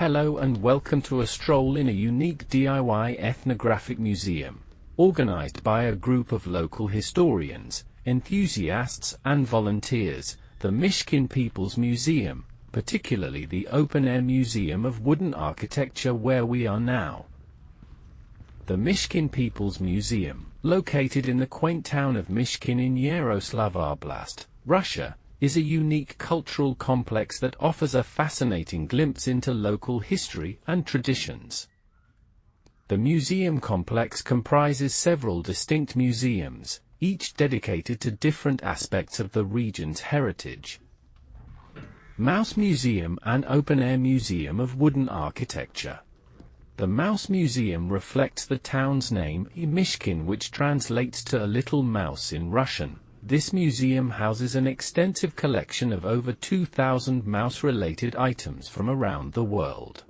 Hello and welcome to a stroll in a unique DIY ethnographic museum, organized by a group of local historians, enthusiasts and volunteers, the Myshkin People's Museum, particularly the open-air Museum of Wooden Architecture where we are now. The Myshkin People's Museum, located in the quaint town of Myshkin in Yaroslavl Oblast, Russia, is a unique cultural complex that offers a fascinating glimpse into local history and traditions. The museum complex comprises several distinct museums, each dedicated to different aspects of the region's heritage. Mouse Museum, an open-air museum of wooden architecture. The Mouse Museum reflects the town's name, Myshkin, which translates to a little mouse in Russian. This museum houses an extensive collection of over 2,000 mouse-related items from around the world.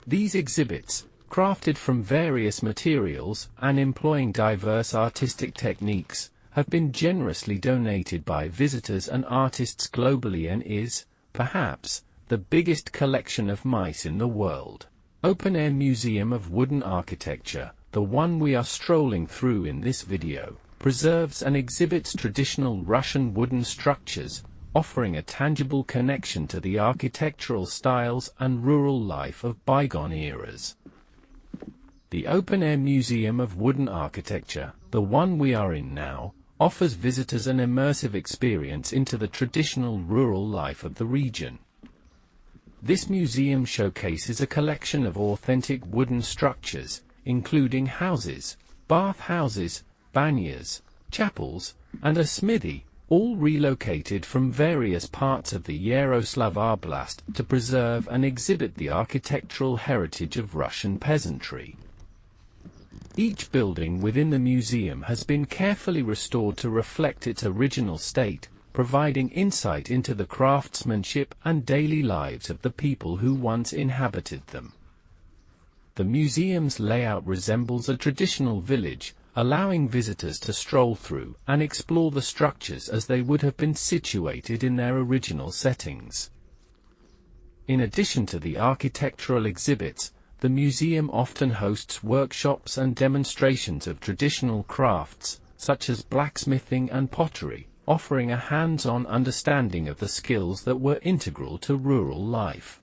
These exhibits, crafted from various materials and employing diverse artistic techniques, have been generously donated by visitors and artists globally and is, perhaps, the biggest collection of mice in the world. Open-air Museum of Wooden Architecture, the one we are strolling through in this video, preserves and exhibits traditional Russian wooden structures, offering a tangible connection to the architectural styles and rural life of bygone eras. The Open-Air Museum of Wooden Architecture, the one we are in now, offers visitors an immersive experience into the traditional rural life of the region. This museum showcases a collection of authentic wooden structures, including houses, bathhouses, banyas, chapels, and a smithy, all relocated from various parts of the Yaroslavl Oblast to preserve and exhibit the architectural heritage of Russian peasantry. Each building within the museum has been carefully restored to reflect its original state, providing insight into the craftsmanship and daily lives of the people who once inhabited them. The museum's layout resembles a traditional village, allowing visitors to stroll through and explore the structures as they would have been situated in their original settings. In addition to the architectural exhibits, the museum often hosts workshops and demonstrations of traditional crafts, such as blacksmithing and pottery, offering a hands-on understanding of the skills that were integral to rural life.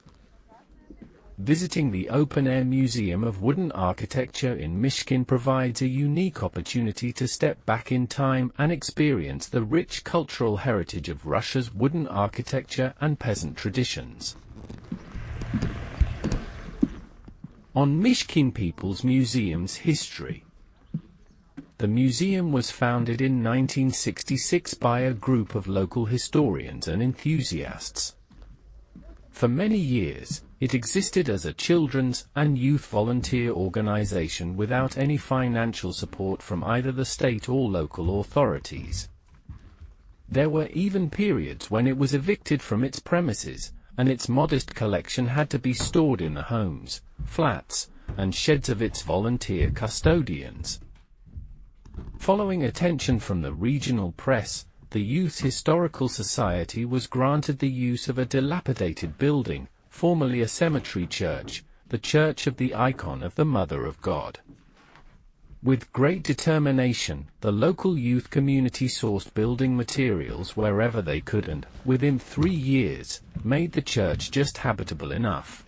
Visiting the Open-Air Museum of Wooden Architecture in Myshkin provides a unique opportunity to step back in time and experience the rich cultural heritage of Russia's wooden architecture and peasant traditions. On Myshkin People's Museum's history. The museum was founded in 1966 by a group of local historians and enthusiasts. For many years, it existed as a children's and youth volunteer organization without any financial support from either the state or local authorities. There were even periods when it was evicted from its premises, and its modest collection had to be stored in the homes, flats, and sheds of its volunteer custodians. Following attention from the regional press, the Youth Historical Society was granted the use of a dilapidated building, formerly a cemetery church, the Church of the Icon of the Mother of God. With great determination, the local youth community sourced building materials wherever they could and, within 3 years, made the church just habitable enough.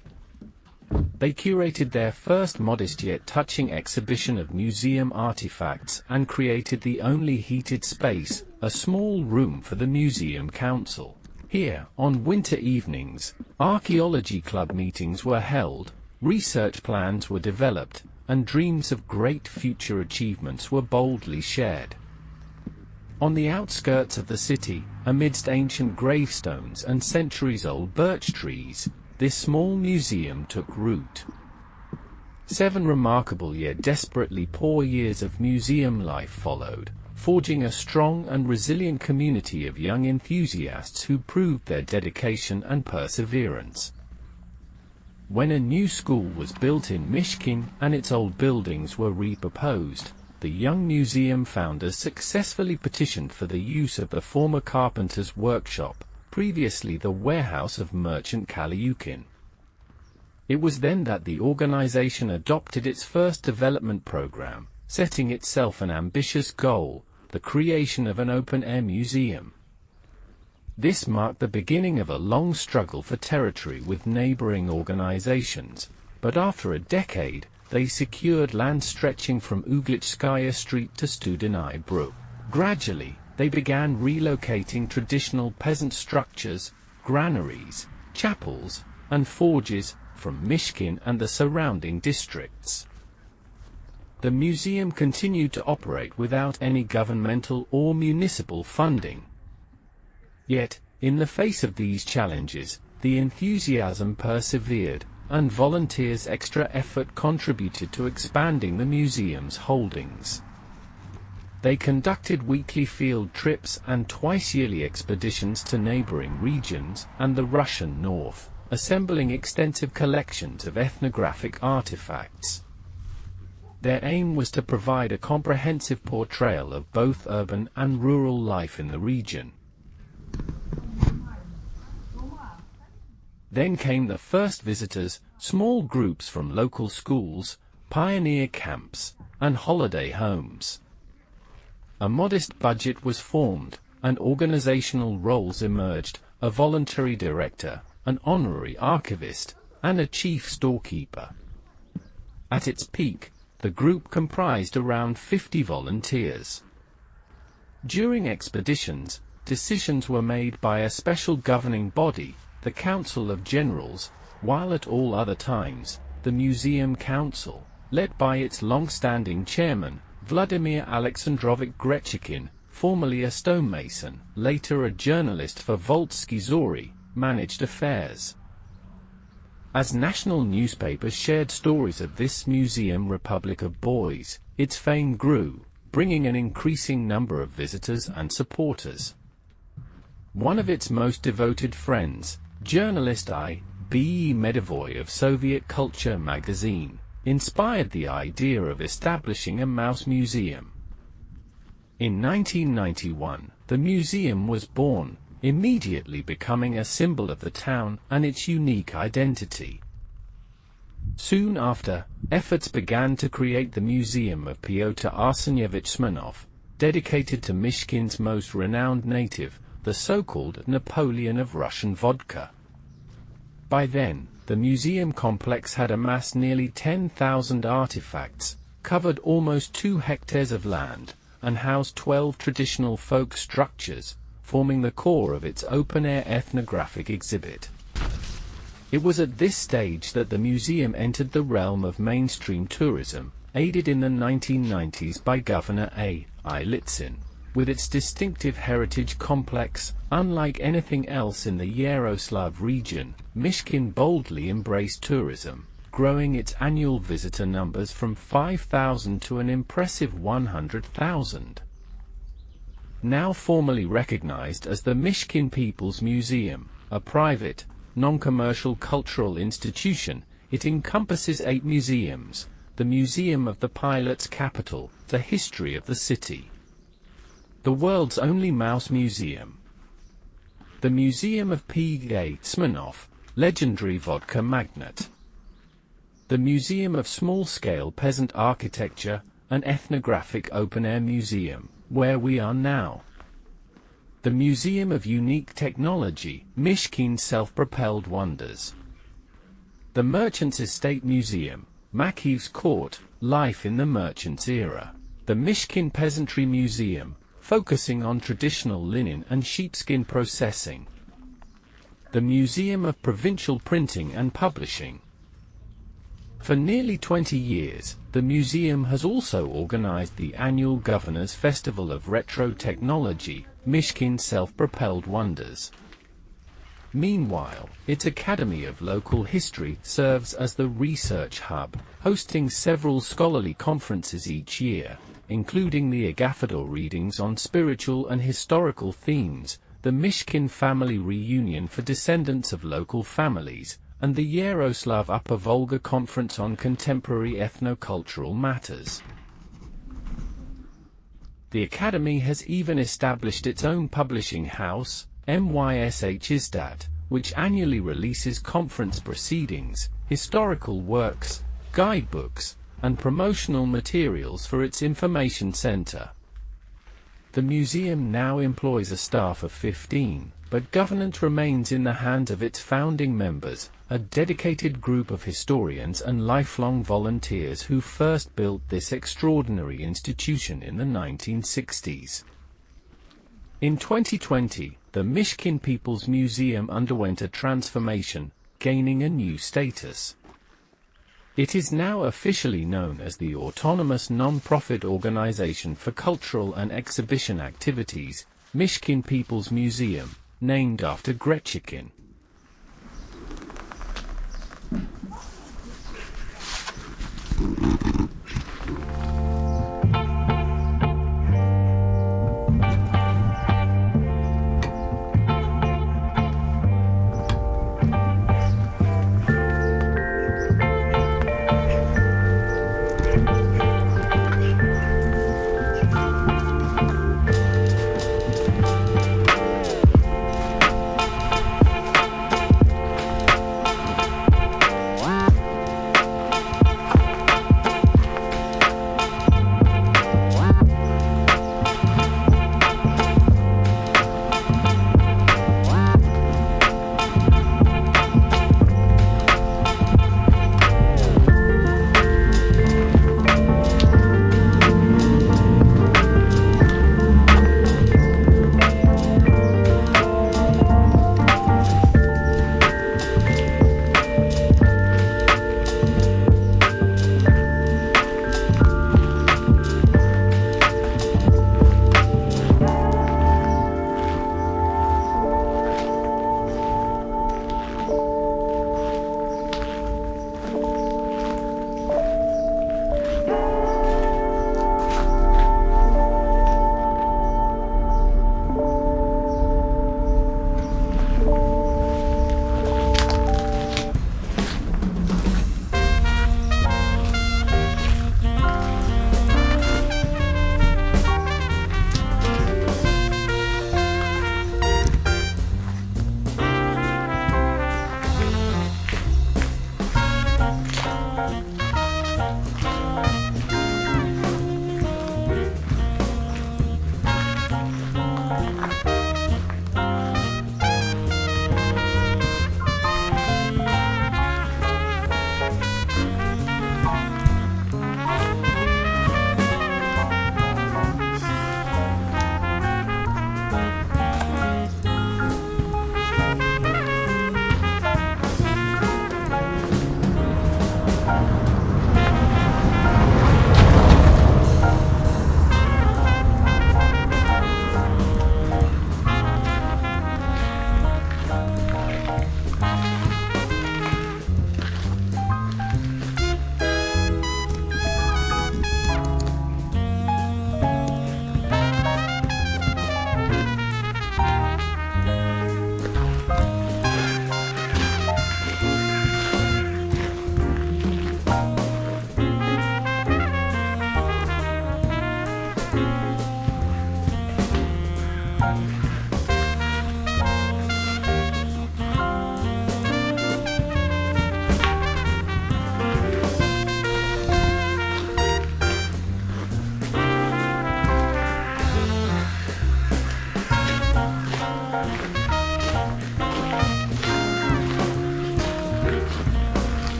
They curated their first modest yet touching exhibition of museum artifacts and created the only heated space, a small room for the museum council. Here, on winter evenings, archaeology club meetings were held, research plans were developed, and dreams of great future achievements were boldly shared. On the outskirts of the city, amidst ancient gravestones and centuries-old birch trees, this small museum took root. 7 remarkable yet desperately poor years of museum life followed, forging a strong and resilient community of young enthusiasts who proved their dedication and perseverance. When a new school was built in Myshkin and its old buildings were repurposed, the young museum founders successfully petitioned for the use of the former carpenter's workshop, previously the warehouse of merchant Kalyukin. It was then that the organization adopted its first development program, setting itself an ambitious goal: the creation of an open-air museum. This marked the beginning of a long struggle for territory with neighboring organizations, but after a decade, they secured land stretching from Uglitskaya Street to Studenai Brook. Gradually, they began relocating traditional peasant structures, granaries, chapels, and forges from Myshkin and the surrounding districts. The museum continued to operate without any governmental or municipal funding. Yet, in the face of these challenges, the enthusiasm persevered, and volunteers' extra effort contributed to expanding the museum's holdings. They conducted weekly field trips and twice-yearly expeditions to neighboring regions and the Russian north, assembling extensive collections of ethnographic artifacts. Their aim was to provide a comprehensive portrayal of both urban and rural life in the region. Then came the first visitors, small groups from local schools, pioneer camps, and holiday homes. A modest budget was formed, and organizational roles emerged: a voluntary director, an honorary archivist, and a chief storekeeper. At its peak, the group comprised around 50 volunteers. During expeditions, decisions were made by a special governing body, the Council of Generals, while at all other times, the Museum Council, led by its long-standing chairman, Vladimir Alexandrovich Grechikin, formerly a stonemason, later a journalist for Voltsky Zori, managed affairs. As national newspapers shared stories of this museum republic of boys, its fame grew, bringing an increasing number of visitors and supporters. One of its most devoted friends, journalist I.B. Medovoy of Soviet Culture magazine, inspired the idea of establishing a mouse museum. In 1991, the museum was born, immediately becoming a symbol of the town and its unique identity. Soon after, efforts began to create the Museum of Pyotr Arsenievich Smirnov, dedicated to Myshkin's most renowned native, the so-called Napoleon of Russian vodka. By then, the museum complex had amassed nearly 10,000 artifacts, covered almost 2 hectares of land, and housed 12 traditional folk structures, forming the core of its open-air ethnographic exhibit. It was at this stage that the museum entered the realm of mainstream tourism, aided in the 1990s by Governor A.I. Litzin. With its distinctive heritage complex, unlike anything else in the Yaroslavl region, Myshkin boldly embraced tourism, growing its annual visitor numbers from 5,000 to an impressive 100,000. Now formally recognized as the Myshkin People's Museum, a private, non-commercial cultural institution, it encompasses 8 museums: the Museum of the Pilot's Capital, the history of the city, the world's only mouse museum, the Museum of P.A. Smirnov, legendary vodka magnate, the Museum of Small-Scale Peasant Architecture, an ethnographic open-air museum, where we are now, the Museum of Unique Technology, Myshkin's Self-Propelled Wonders, the Merchant's Estate Museum, Makiev's Court, Life in the Merchant's Era, the Myshkin Peasantry Museum, focusing on traditional linen and sheepskin processing, the Museum of Provincial Printing and Publishing. For nearly 20 years, the museum has also organized the annual Governor's Festival of Retro Technology, Myshkin's Self-Propelled Wonders. Meanwhile, its Academy of Local History serves as the research hub, hosting several scholarly conferences each year, including the Agafador readings on spiritual and historical themes, the Myshkin Family Reunion for descendants of local families, and the Yaroslavl Upper Volga Conference on contemporary ethno-cultural matters. The Academy has even established its own publishing house, MYSH Izdat, which annually releases conference proceedings, historical works, guidebooks, and promotional materials for its information center. The museum now employs a staff of 15, but governance remains in the hands of its founding members, a dedicated group of historians and lifelong volunteers who first built this extraordinary institution in the 1960s. In 2020, the Myshkin People's Museum underwent a transformation, gaining a new status. It is now officially known as the Autonomous Non-Profit Organization for Cultural and Exhibition Activities, Myshkin People's Museum, named after Gretchen.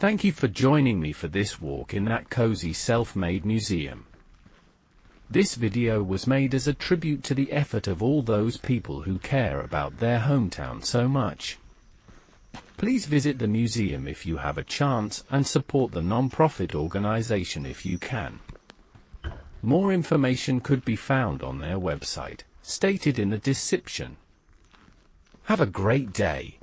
Thank you for joining me for this walk in that cozy self-made museum. This video was made as a tribute to the effort of all those people who care about their hometown so much. Please visit the museum if you have a chance and support the non-profit organization if you can. More information could be found on their website, stated in the description. Have a great day.